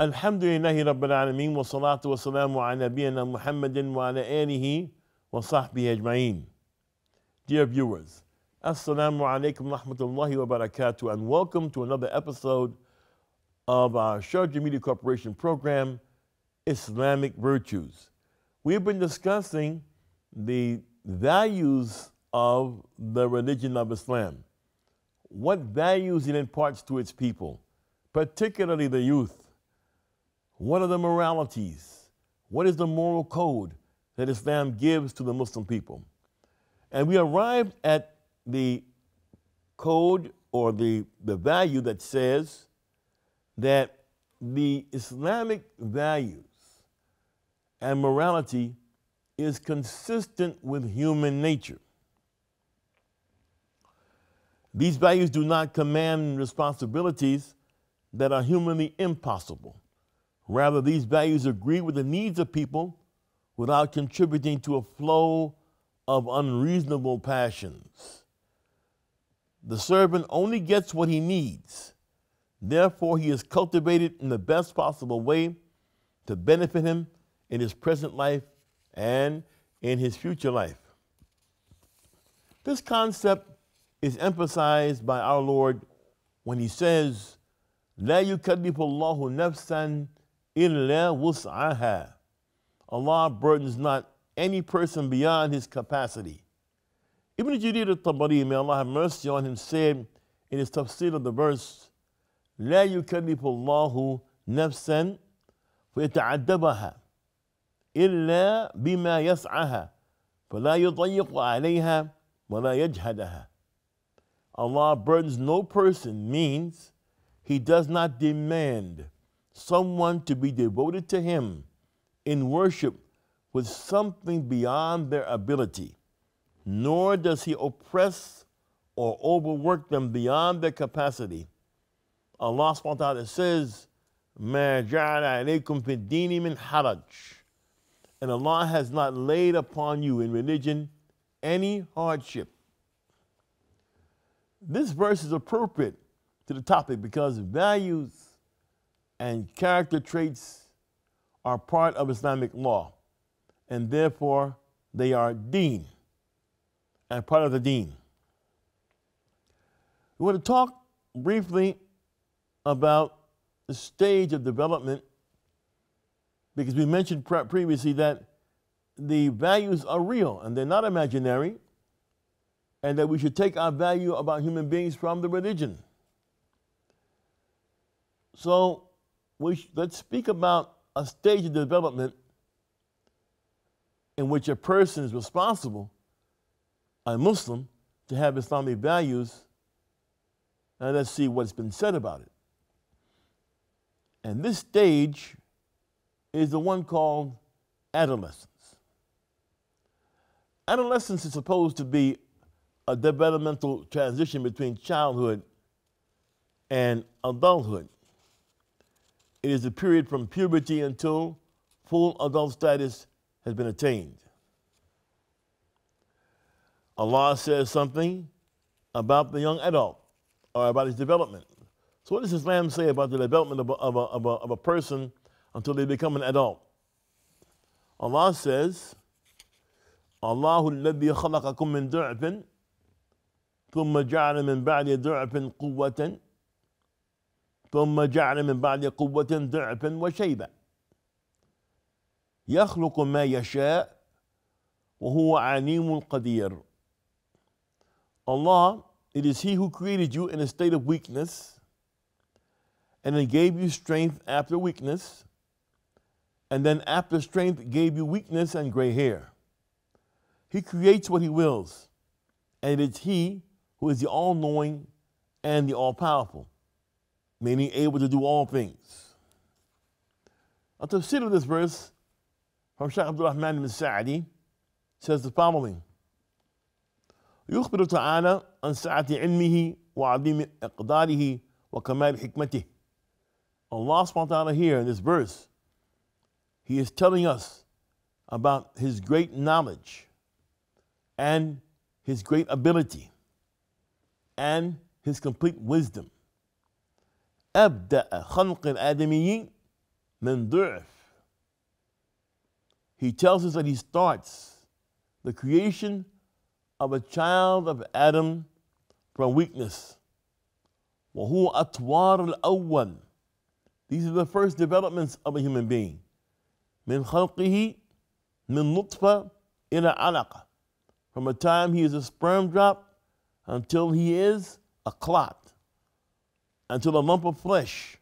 Alhamdulillahi Rabbil Alameen wa salatu wa salamu ala nabiyyina Muhammadin wa ala alihi wa sahbihi ajma'een. Dear viewers, Assalamu alaikum wa rahmatullahi wa barakatuh, and welcome to another episode of our Sharjah Media Corporation program, Islamic Virtues. We've been discussing the values of the religion of Islam, what values it imparts to its people, particularly the youth. What are the moralities? What is the moral code that Islam gives to the Muslim people? And we arrived at the code or the value that says that the Islamic values and morality is consistent with human nature. These values do not command responsibilities that are humanly impossible. Rather, these values agree with the needs of people without contributing to a flow of unreasonable passions. The servant only gets what he needs. Therefore, he is cultivated in the best possible way to benefit him in his present life and in his future life. This concept is emphasized by our Lord when he says, "La yukallifu Allahu nafsan illa wus'aha." Allah burdens not any person beyond his capacity. Ibn Jarir al-Tabari, may Allah have mercy on him, said in his tafsir of the verse, "La yukallifu Allahu nafsan fayata'addabaha illa bima yas'aha fala yudayyiqu alayha wala yajhadaha." Allah burdens no person means he does not demand someone to be devoted to him in worship with something beyond their ability, nor does he oppress or overwork them beyond their capacity. Allah subhanahu wa ta'ala says, "Ma ja'ala alaykum fi dini min haraj." And Allah has not laid upon you in religion any hardship. This verse is appropriate to the topic because values and character traits are part of Islamic law, and therefore they are deen and part of the deen. We want to talk briefly about the stage of development, because we mentioned previously that the values are real and they're not imaginary, and that we should take our value about human beings from the religion. So let's speak about a stage of development in which a person is responsible, a Muslim, to have Islamic values, and let's see what's been said about it. And this stage is the one called adolescence. Adolescence is supposed to be a developmental transition between childhood and adulthood. It is a period from puberty until full adult status has been attained. Allah says something about the young adult or about his development. So what does Islam say about the development of a person until they become an adult? Allah says, "Allahu alladhi khalaqakum min du'fin thumma ja'ala min ba'di du'fin quwwatan ثم جعل من بعد قوة ضعفا وشيبا يخلق ما يشاء وهو عليم قدير." Allah, it is He who created you in a state of weakness, and then gave you strength after weakness, and then after strength gave you weakness and gray hair. He creates what He wills, and it is He who is the all-knowing and the all-powerful, meaning able to do all things. A tafsir of this verse from Shaykh Abdul Rahman ibn Sa'di says the following: يخبر تعالى عن سعة علمه وعظيم إقداره وكمال حكمته. Allah subhanahu wa ta'ala here in this verse, He is telling us about His great knowledge and His great ability and His complete wisdom. أبدأ خلق الآدميين min du'f. He tells us that he starts the creation of a child of Adam from weakness. وهو أطوار الأول. These are the first developments of a human being. من خلقه من نطفة إلى علقة. From a time he is a sperm drop until he is a clot, until a lump of flesh,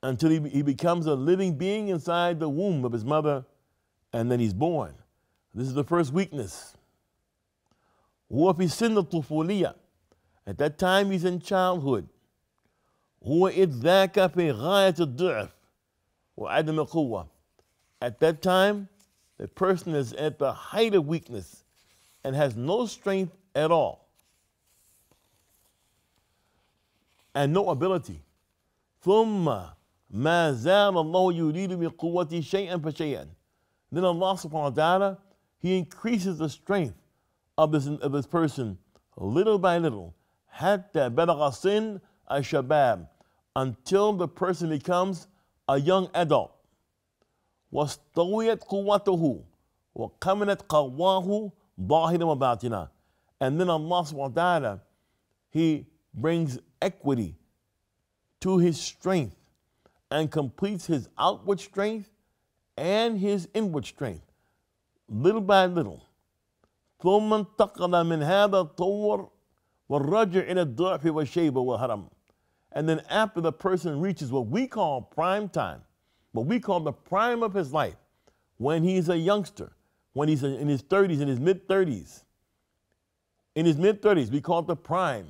until he becomes a living being inside the womb of his mother, and then he's born. This is the first weakness. هو في سن الطفولية. At that time he's in childhood. هو إذ ذاك في غاية الضعف وعدم القوة. At that time, the person is at the height of weakness and has no strength at all and no ability. ثم ما زال الله يريد من قوته شيئا فشيئا. Then Allah subhanahu wa ta'ala, he increases the strength of this person little by little. حتى بلغ سن الشباب, until the person becomes a young adult. واستويت قوته وكملت قواه ظاهرا وباطنا. And then Allah subhanahu wa ta'ala, he brings equity to his strength and completes his outward strength and his inward strength, little by little. ثم انتقل من هذا الطور والرجع إلى الضعف والشيبة والهرم. And then after the person reaches what we call prime time, what we call the prime of his life, when he's a youngster, when he's in his 30s, in his mid-30s. In his mid-30s, we call it the prime.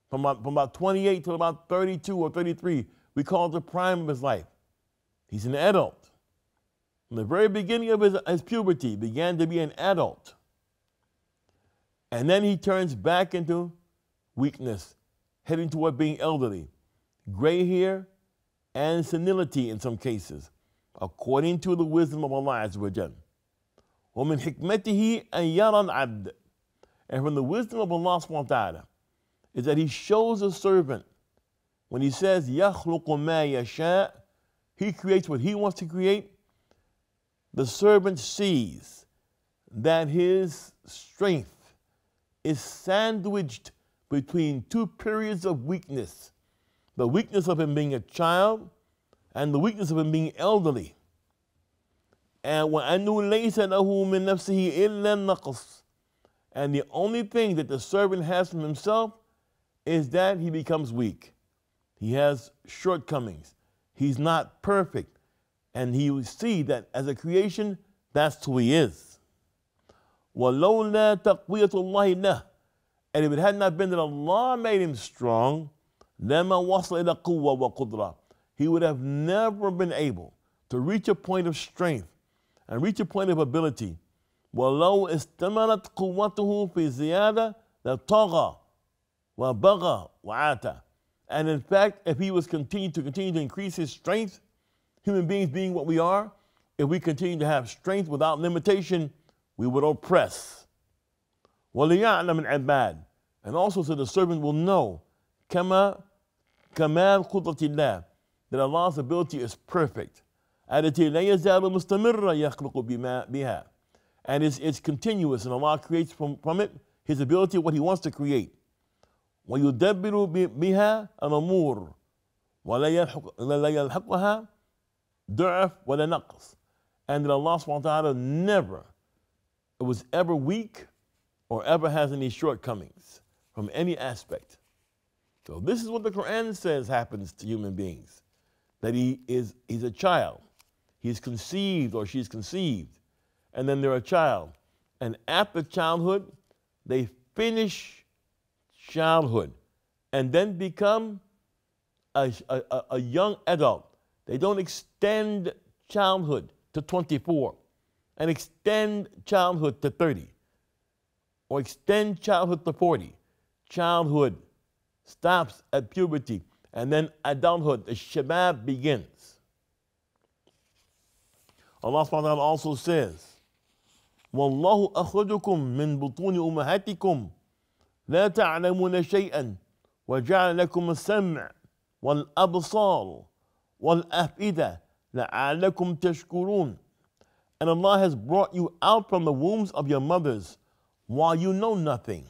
From about 28 to about 32 or 33, we call it the prime of his life. He's an adult. From the very beginning of his puberty, began to be an adult. And then he turns back into weakness, heading toward being elderly, gray hair, and senility in some cases, according to the wisdom of Allah Azza wa Jal. وَمِنْ حِكْمَتِهِ أَنْ يَرَى الْعَبْدِ. And from the wisdom of Allah subhanahu wa ta'ala is that he shows a servant, when he says, يَخْلُقُ مَا يَشَاءُ, he creates what he wants to create. The servant sees that his strength is sandwiched between two periods of weakness. The weakness of him being a child and the weakness of him being elderly. And وَأَنُّ لَيْسَ لَهُ مِن نَفْسِهِ إِلَّا النَّقْصِ. And the only thing that the servant has from himself is that he becomes weak. He has shortcomings. He's not perfect. And he will see that as a creation, that's who he is. وَلَوْلَا تَقْوِيَةُ اللَّهِ لَهُ. And if it had not been that Allah made him strong, لَمَا وَصْلَ إِلَى قُوَّةٍ وَقُدْرَةٍ. He would have never been able to reach a point of strength and reach a point of ability. وَلَوْ اسْتَمَرَتْ قُوَّتُهُ فِي زِيَادَةٍ لَطَغَى وَبَغَى وَعَاتَى. And in fact, if he was continue to increase his strength, human beings being what we are, if we continue to have strength without limitation, we would oppress. وَلِيَعْلَمِ الْعِبَادِ. And also so the servant will know كَمَا كَمَالْ قُدْرَةِ اللَّهِ, that Allah's ability is perfect. التي لا يزال مستمرا يخلق بها. And it's continuous, and Allah creates from it his ability, what he wants to create. وَيُدَبِّرُ بِهَا الْأُمُورِ وَلَا يَلْحَقُهَا ضَعْفٌ وَلَا نَقْصٌ. And that Allah subhanahu wa ta'ala never was ever weak or ever has any shortcomings from any aspect. So this is what the Quran says happens to human beings. That he's a child. He's conceived or she's conceived. And then they're a child. And after childhood, they finish childhood and then become a young adult. They don't extend childhood to 24 and extend childhood to 30 or extend childhood to 40. Childhood stops at puberty, and then adulthood, the shabab, begins. Allah subhanahu wa ta'ala also says, وَاللَّهُ أَخْرَجَكُم مِّن بُطُونِ أُمَّهَاتِكُمْ لَا تَعْلَمُونَ شَيْئًا وَجَعَلَ لَكُمُ السَّمْعَ وَالْأَبْصَارَ وَالْأَفْئِدَةَ لَعَلَّكُمْ تَشْكُرُونَ. And Allah has brought you out from the wombs of your mothers while you know nothing.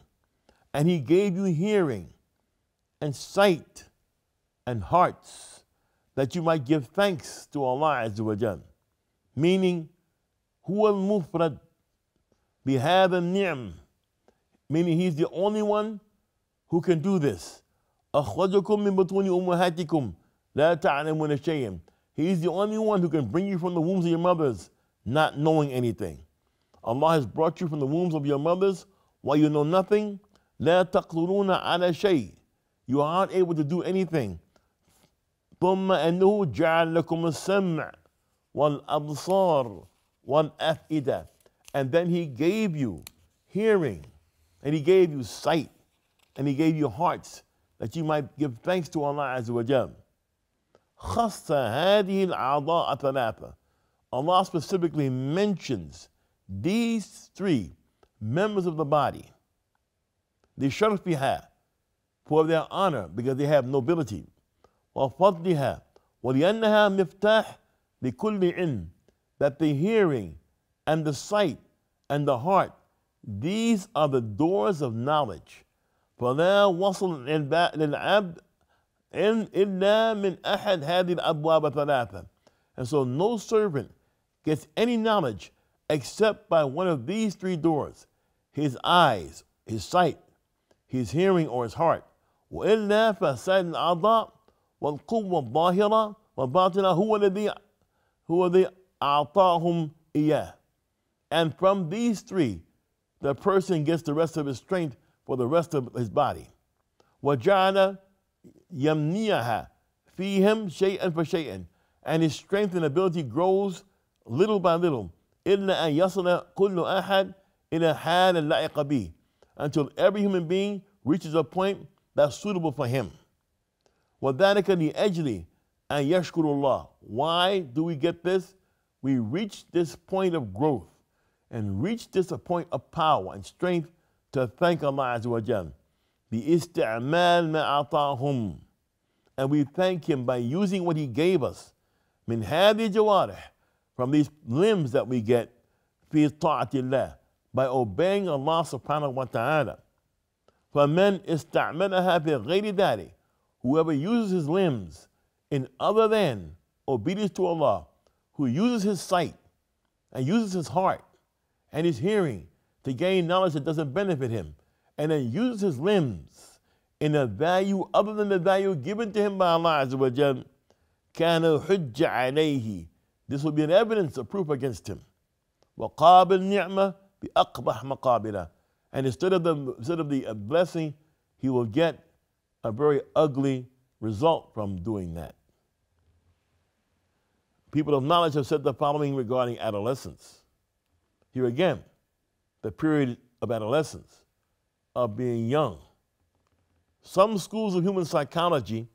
And He gave you hearing and sight and hearts that you might give thanks to Allah Azza wa Jal. Meaning, هو المفرد بهذا النعم. Meaning He's the only one who can do this. أخرجكم من بطون أمهاتكم لا تعلمون شيئا. He's the only one who can bring you from the wombs of your mothers not knowing anything. Allah has brought you from the wombs of your mothers while you know nothing. لا تقدرون على شيء. You aren't able to do anything. ثم أنه جعل لكم السمع والأبصار والأفئدة. And then He gave you hearing, and He gave you sight, and He gave you hearts that you might give thanks to Allah Azza wa Jal. خص هذه الأعضاء ثلاثة. Allah specifically mentions these three members of the body, لشرفها, for their honor, because they have nobility, وفضلها, ولأنها مفتاح لكل علم, that the hearing and the sight and the heart, these are the doors of knowledge. فلا وصل للعبد إلا من أحد هذه الأبواب الثلاثة. And so no servant gets any knowledge except by one of these three doors: his eyes, his sight, his hearing, or his heart. وإلا فسائر الأعضاء والقوة الظاهرة والباطنة هو الذي أعطاهم إياه. And from these three, the person gets the rest of his strength for the rest of his body. وجعل يمنيها فيهم شيئا فشيئا. And his strength and ability grows little by little. إلا أن يصل كل أحد إلى حال اللائق به. Until every human being reaches a point that's suitable for him. وذلك لأجل أن يشكر الله. Why do we get this? We reach this point of growth and reach this point of power and strength to thank Allah Azza wa Jal. بإستعمال ما أعطاهم. And we thank Him by using what He gave us. من هذه الجوارح, from these limbs that we get, في طاعة الله, by obeying Allah subhanahu wa ta'ala. فمن استعملها في غير ذلك, whoever uses his limbs in other than obedience to Allah, who uses his sight and uses his heart and his hearing to gain knowledge that doesn't benefit him, and then uses his limbs in a value other than the value given to him by Allah Azza wa Jal, كان حج عليه. This will be an evidence, a proof against him. وقابل النعمة بأقبح مقابلها. And instead of the blessing, he will get a very ugly result from doing that. People of knowledge have said the following regarding adolescence. Here again, the period of adolescence, of being young. Some schools of human psychology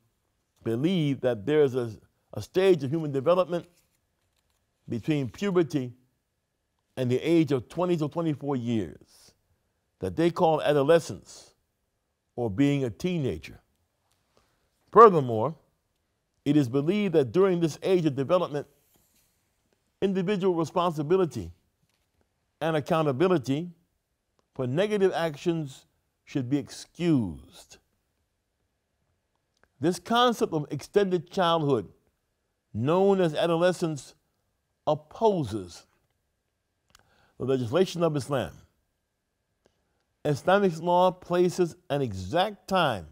believe that there is a stage of human development between puberty and the age of 20 to 24 years that they call adolescence, or being a teenager. Furthermore, it is believed that during this age of development, individual responsibility and accountability for negative actions should be excused. This concept of extended childhood, known as adolescence, opposes the legislation of Islam. Islamic law places an exact time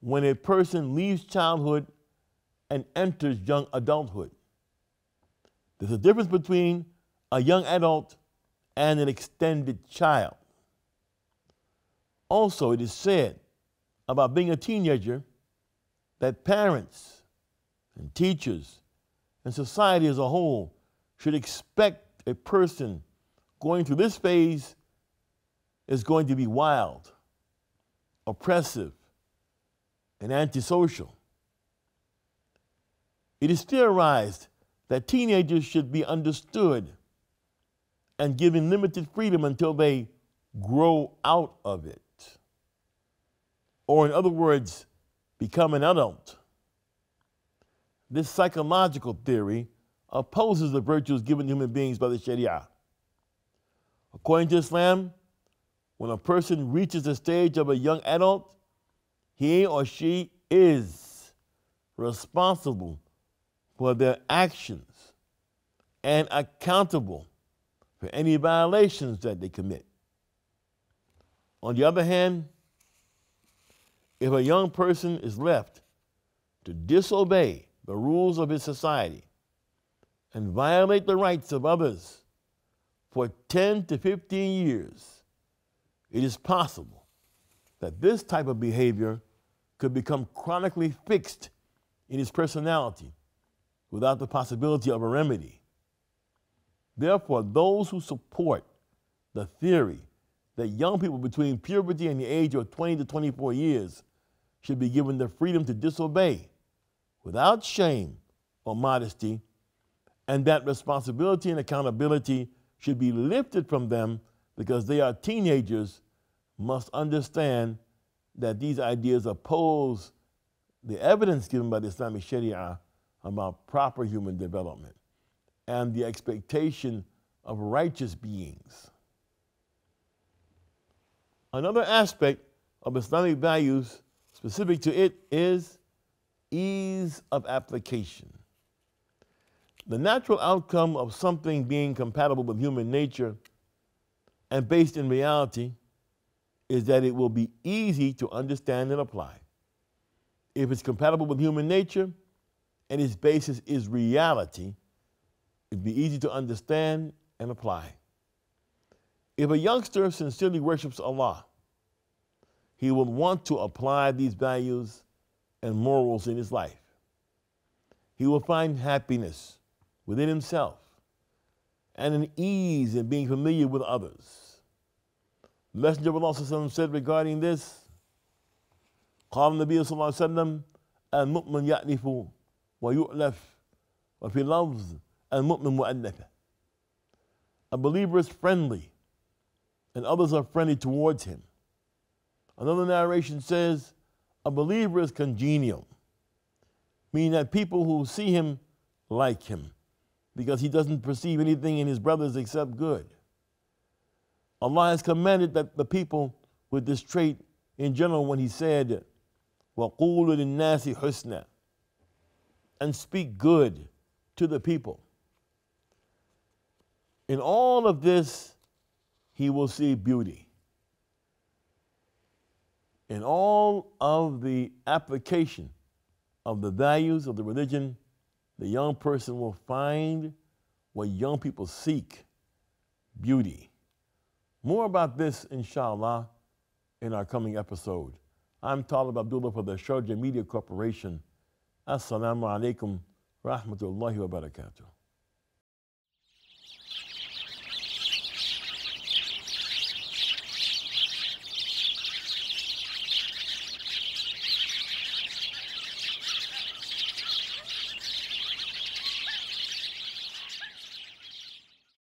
when a person leaves childhood and enters young adulthood. There's a difference between a young adult and an extended child. Also, it is said about being a teenager that parents and teachers and society as a whole should expect a person going through this phase is going to be wild, oppressive, and antisocial. It is theorized that teenagers should be understood and given limited freedom until they grow out of it. Or in other words, become an adult. this psychological theory opposes the virtues given to human beings by the Sharia. According to Islam, when a person reaches the stage of a young adult, he or she is responsible for their actions and accountable for any violations that they commit. On the other hand, if a young person is left to disobey the rules of his society and violate the rights of others for 10 to 15 years, it is possible that this type of behavior could become chronically fixed in his personality without the possibility of a remedy. Therefore, those who support the theory that young people between puberty and the age of 20 to 24 years should be given the freedom to disobey without shame or modesty, and that responsibility and accountability should be lifted from them because they are teenagers, must understand that these ideas oppose the evidence given by the Islamic Sharia about proper human development and the expectation of righteous beings. Another aspect of Islamic values specific to it is ease of application. The natural outcome of something being compatible with human nature and based in reality is that it will be easy to understand and apply. If it's compatible with human nature and its basis is reality, it'd be easy to understand and apply. If a youngster sincerely worships Allah, he will want to apply these values and morals in his life. He will find happiness within himself and an ease in being familiar with others. The Messenger of Allah said regarding this, قال النبي صلى الله عليه وسلم المؤمن يألف ويؤلف وفي لفظ المؤمن مؤلفة. A believer is friendly and others are friendly towards him. Another narration says a believer is congenial, meaning that people who see him like him because he doesn't perceive anything in his brothers except good. Allah has commanded that the people with this trait in general when he said, وَقُولُ لِلنَّاسِ حُسْنًا, and speak good to the people. In all of this, he will see beauty. In all of the application of the values of the religion, the young person will find what young people seek, beauty. More about this, inshallah, in our coming episode. I'm Talib Abdullah for the Sharjah Media Corporation. Assalamu alaikum rahmatullahi wa barakatuh.